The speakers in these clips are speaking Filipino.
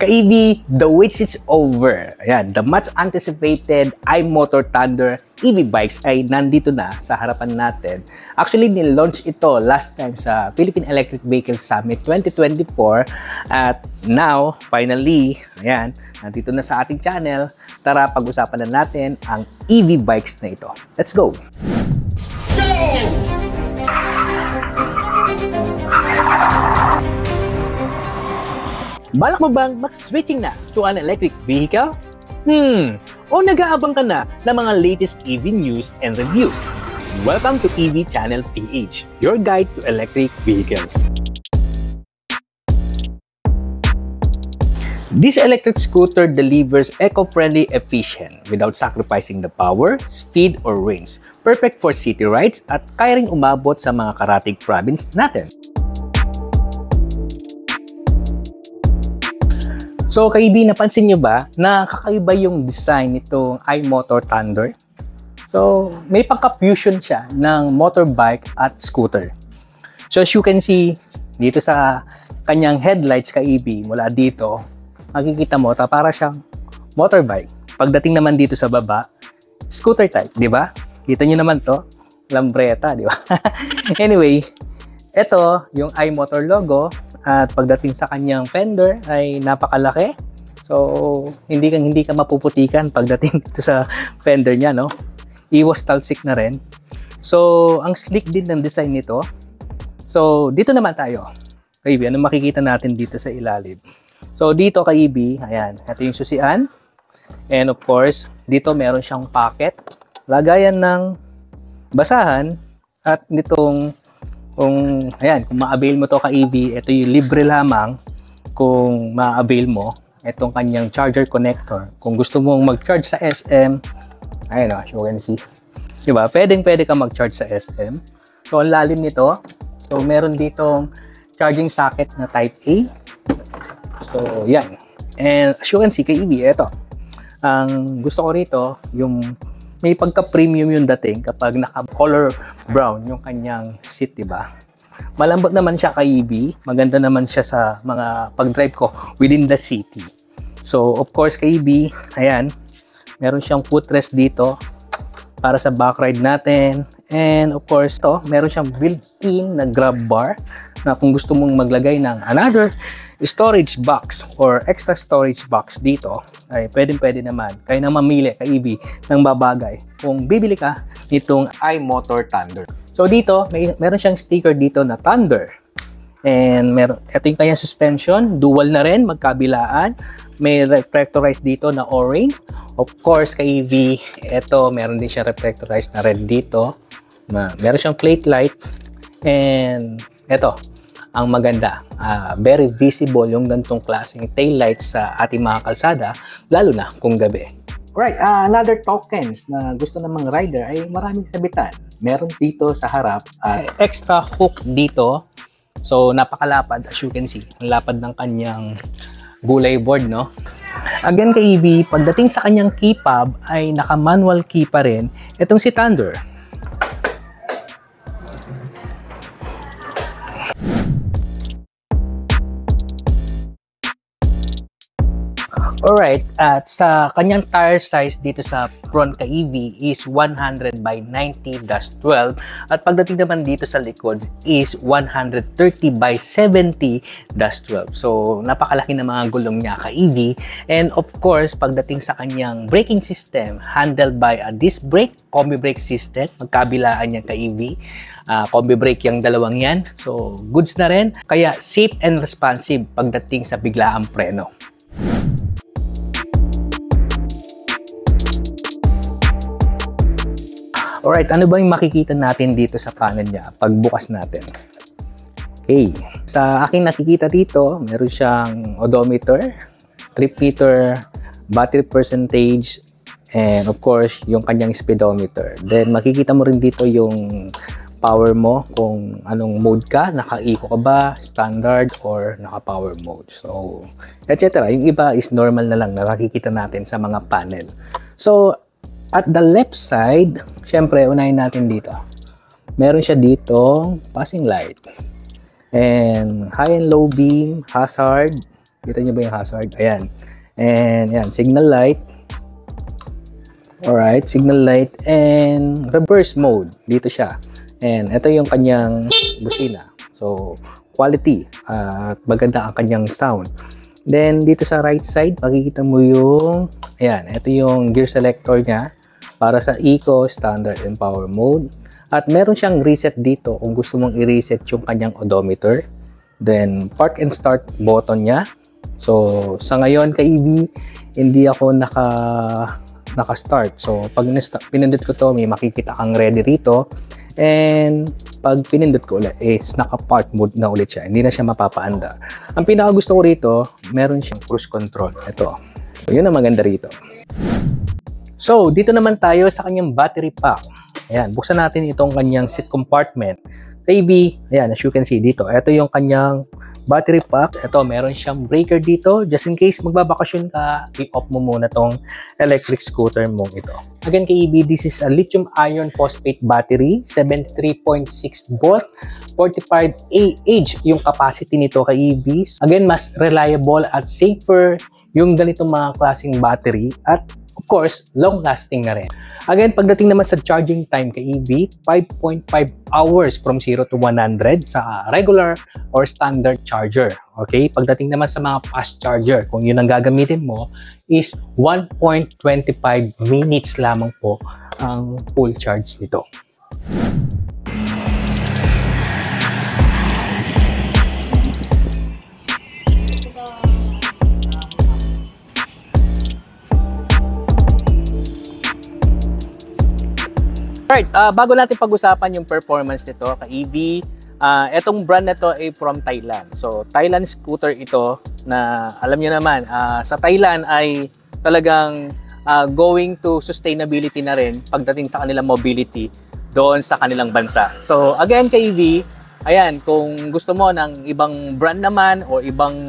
Ka-EV, the wait is over. Ayan, the much anticipated iMotor Thunder EV bikes ay nandito na sa harapan natin. Actually, nilaunch ito last time sa Philippine Electric Vehicle Summit 2024 at now, finally, ayan, nandito na sa ating channel. Tara, pag-usapan na natin ang EV bikes na ito. Let's go! Balak mo bang mag-switching na to an electric vehicle? O nag-aabang ka na ng mga latest EV news and reviews? Welcome to EV Channel PH, your guide to electric vehicles. This electric scooter delivers eco-friendly efficient without sacrificing the power, speed, or range. Perfect for city rides at kaya ring umabot sa mga karatig province natin. So, ka-EV, napansin nyo ba na kakaiba yung design nitong iMotor Thunder? So, may pagka-fusion siya ng motorbike at scooter. So, as you can see, dito sa kanyang headlights, ka-EV, mula dito, makikita mo, para siyang motorbike. Pagdating naman dito sa baba, scooter type, di ba? Kita nyo naman to, lambreta, di ba? Anyway, ito yung iMotor logo. At pagdating sa kanyang fender ay napakalaki. So, hindi ka mapuputikan pagdating dito sa fender niya, no? Iwas talsik na rin. So, ang slick din ng design nito. So, dito naman tayo. Ka-EV, ano makikita natin dito sa ilalim? So, dito ka-EV, ayan, ito yung susian. And of course, dito meron siyang pocket. Lagayan ng basahan at nitong kung ma-avail mo to ka-EV, ito yung libre lamang kung ma-avail mo itong kanyang charger connector. Kung gusto mong mag-charge sa SM, ayun o, as you can see. Diba? Pwede ka mag-charge sa SM. So, ang lalim nito. So, meron ditong charging socket na Type A. So, yan. And as you can see, ka-EV, ito. Ang gusto ko rito, yung may pagka-premium yung dating kapag naka-color brown yung kanyang seat, diba? Malambot naman siya ka-EV. Maganda naman siya sa mga pag-drive ko within the city. So, of course, ka-EV, ayan, meron siyang footrest dito para sa back ride natin. And of course, meron siyang built-in na grab bar na kung gusto mong maglagay ng another storage box or extra storage box dito, ay pwede naman. Kaya na mamili ka-EV ng babagay kung bibili ka nitong iMotor Thunder. So dito, meron siyang sticker dito na Thunder. And ito yung kanyang suspension, dual na rin, magkabilaan. May reflectorized dito na orange. Of course, ka-EV, ito, meron din siya reflectorized na red dito. Meron siyang plate light. And ito, ang maganda, very visible yung gantong klaseng tail lights sa ating mga kalsada, lalo na kung gabi. Right, another tokens na gusto ng mga rider ay maraming sabitan. Meron dito sa harap, extra hook dito. So, napakalapad, as you can see. Ang lapad ng kanyang gulay board, no? Again, ka-EV, pagdating sa kanyang key fob ay naka-manual key pa rin itong si Thunder. Alright, at sa kanyang tire size dito sa front ka-EV is 100 by 90-12 at pagdating naman dito sa likod is 130 by 70-12. So, napakalaki na mga gulong niya ka-EV. And of course, pagdating sa kanyang braking system, handled by a disc brake, combi brake system, magkabilaan niya ka-EV. Combi brake yung dalawang yan. So, goods na rin. Kaya safe and responsive pagdating sa biglaang preno. Alright, ano ba yung makikita natin dito sa panel niya pagbukas natin? Okay, sa aking nakikita dito, meron siyang odometer, trip meter, battery percentage, and of course, yung kanyang speedometer. Then, makikita mo rin dito yung power mo, kung anong mode ka, naka-eco ka ba, standard, or naka-power mode. So, etc. Yung iba is normal na lang na nakikita natin sa mga panel. So, at the left side, syempre, unahin natin dito. Meron siya dito, passing light. And high and low beam, hazard, Kita nyo ba yung hazard? Ayan. And yan, signal light. Alright, signal light and reverse mode. Dito siya. And ito yung kanyang busina. So, quality. At maganda ang kanyang sound. Then, dito sa right side, makikita mo yung, ayan, ito yung gear selector niya para sa Eco, Standard, and Power mode. At meron siyang reset dito kung gusto mong i-reset yung kanyang odometer. Then, park and start button niya. So, sa ngayon, ka-EV, hindi ako naka-start. So, pag pinindot ko to, may makikita kang ready rito. And, pag pinindot ko ulit, is naka-park mode na ulit siya. Hindi na siya mapapaanda. Ang pinaka gusto ko rito, meron siyang cruise control. Ito. So, yun ang maganda rito. So, dito naman tayo sa kanyang battery pack. Ayan, buksan natin itong kanyang seat compartment. Baby, ayan, as you can see dito, ito yung kanyang battery pack. Ito, meron siyang breaker dito. Just in case magbabakasyon ka, i-off mo muna tong electric scooter mo ito. Again, KEB, this is a lithium iron phosphate battery, 73.6 volt, 45 Ah yung capacity nito, KEB. Again, mas reliable at safer yung ganitong mga klaseng battery at of course, long-lasting na rin. Again, pagdating naman sa charging time kay EV, 5.5 hours from 0 to 100 sa regular or standard charger. Okay? Pagdating naman sa mga fast charger, kung yun ang gagamitin mo, is 1.25 minutes lamang po ang full charge nito. Alright, bago natin pag-usapan yung performance nito, ka-EV, etong brand na to ay from Thailand. So, Thailand scooter ito na alam nyo naman, sa Thailand ay talagang going to sustainability na rin pagdating sa kanilang mobility doon sa kanilang bansa. So, again, ka-EV, ayan, kung gusto mo ng ibang brand naman o ibang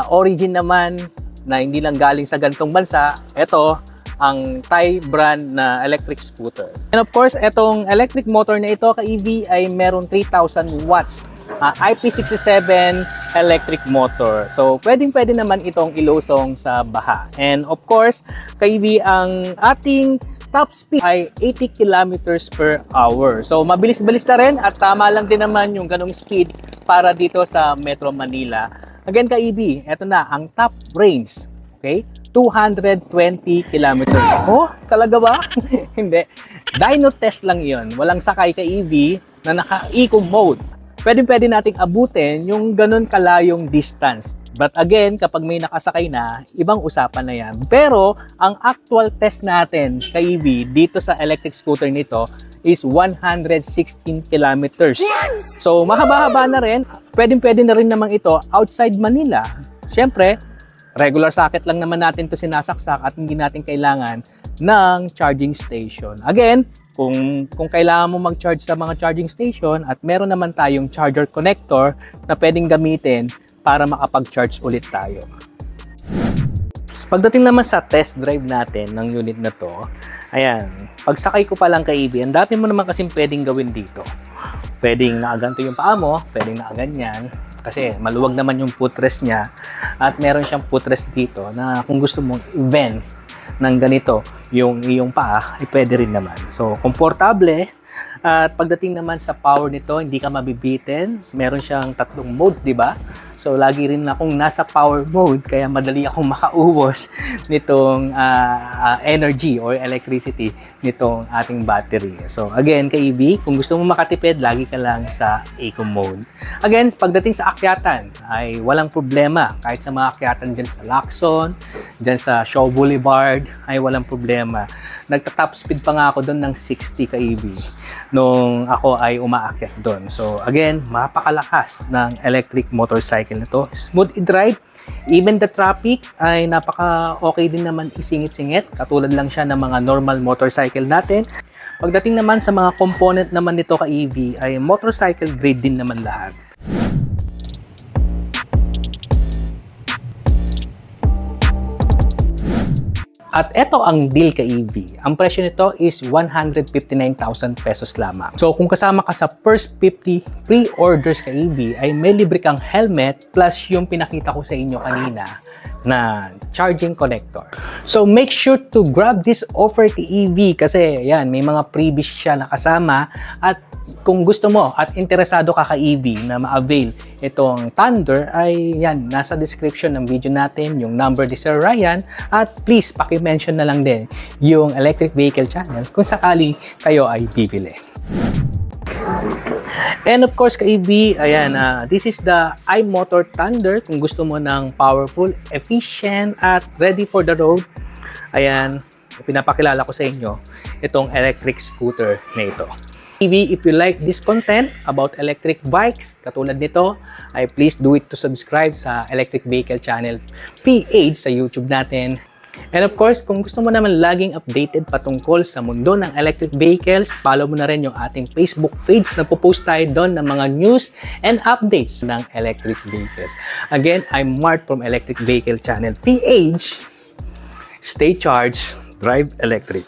origin naman na hindi lang galing sa ganitong bansa, ito, ang Thai brand na electric scooter. And of course, etong electric motor na ito ka-EV ay meron 3,000 watts IP67 electric motor. So, pwedeng-pwede naman itong ilusong sa baha. And of course, ka-EV, ang ating top speed ay 80 kilometers per hour. So, mabilis-bilis na rin at tama lang din naman yung ganong speed para dito sa Metro Manila. Again, ka-EV, eto na ang top range. Okay? 220 kilometers. Oh, talaga ba? Hindi. Dyno test lang yon. Walang sakay ka-EV na naka-eco mode. Pwede nating abutin yung ganun kalayong distance. But again, kapag may nakasakay na, ibang usapan na yan. Pero, ang actual test natin ka-EV dito sa electric scooter nito is 116 kilometers. So, mahaba-haba na rin. Pwede na rin naman ito outside Manila. Siyempre, regular socket lang naman natin to sinasaksak at hindi natin kailangan ng charging station. Again, kung kailangan mo mag-charge sa mga charging station at meron naman tayong charger connector na pwedeng gamitin para makapag-charge ulit tayo. Pagdating naman sa test drive natin ng unit na to, ayan, pagsakay ko pa lang kay EV, ang dami mo naman kasing pwedeng gawin dito. Pwedeng nakaganto yung paa mo, pwedeng nakaganyan, kasi maluwag naman yung footrest niya at meron siyang footrest dito na kung gusto mong i-bend ng ganito yung iyong paa, ay pwede rin naman. So, komportable. At pagdating naman sa power nito, hindi ka mabibitin. Meron siyang tatlong mode, di ba? So, lagi rin akong nasa power mode, kaya madali akong makaubos nitong energy or electricity nitong ating battery. So, again, ka-EV, kung gusto mo makatipid, lagi ka lang sa eco mode. Again, pagdating sa akyatan, ay walang problema. Kahit sa mga akyatan dyan sa Lacson, dyan sa Shaw Boulevard, ay walang problema. Nagta-top speed pa nga ako doon ng 60 ka-EV nung ako ay umaakyat doon. So, again, mapakalakas ng electric motorcycle na to. Smooth i-drive. Even the traffic ay napaka-okay din naman isingit-singit. Katulad lang siya ng mga normal motorcycle natin. Pagdating naman sa mga component naman nito ka-EV ay motorcycle grade din naman lahat. At eto ang deal kay EV. Ang presyo nito is 159,000 pesos lamang. So kung kasama ka sa first 50 pre-orders kay EV, ay may libre kang helmet plus yung pinakita ko sa inyo kanina na charging connector. So make sure to grab this offer kay EV kasi yan, may mga freebies siya na kasama. At kung gusto mo at interesado ka kay EV na ma-avail itong Thunder, ay yan, nasa description ng video natin yung number ni Sir Ryan, at please paki-mention na lang din yung electric vehicle channel kung sakali kayo ay bibili. And of course, ka-EV, ayan, this is the iMotor Thunder. Kung gusto mo ng powerful, efficient, at ready for the road, ayan, pinapakilala ko sa inyo itong electric scooter na ito. EV, if you like this content about electric bikes, katulad nito, ay please do it to subscribe sa Electric Vehicle Channel PH sa YouTube natin. And of course, kung gusto mo naman laging updated patungkol sa mundo ng electric vehicles, follow mo na rin yung ating Facebook page. Nagpo-post tayo doon ng mga news and updates ng electric vehicles. Again, I'm Mart from Electric Vehicle Channel PH. Stay charged, drive electric.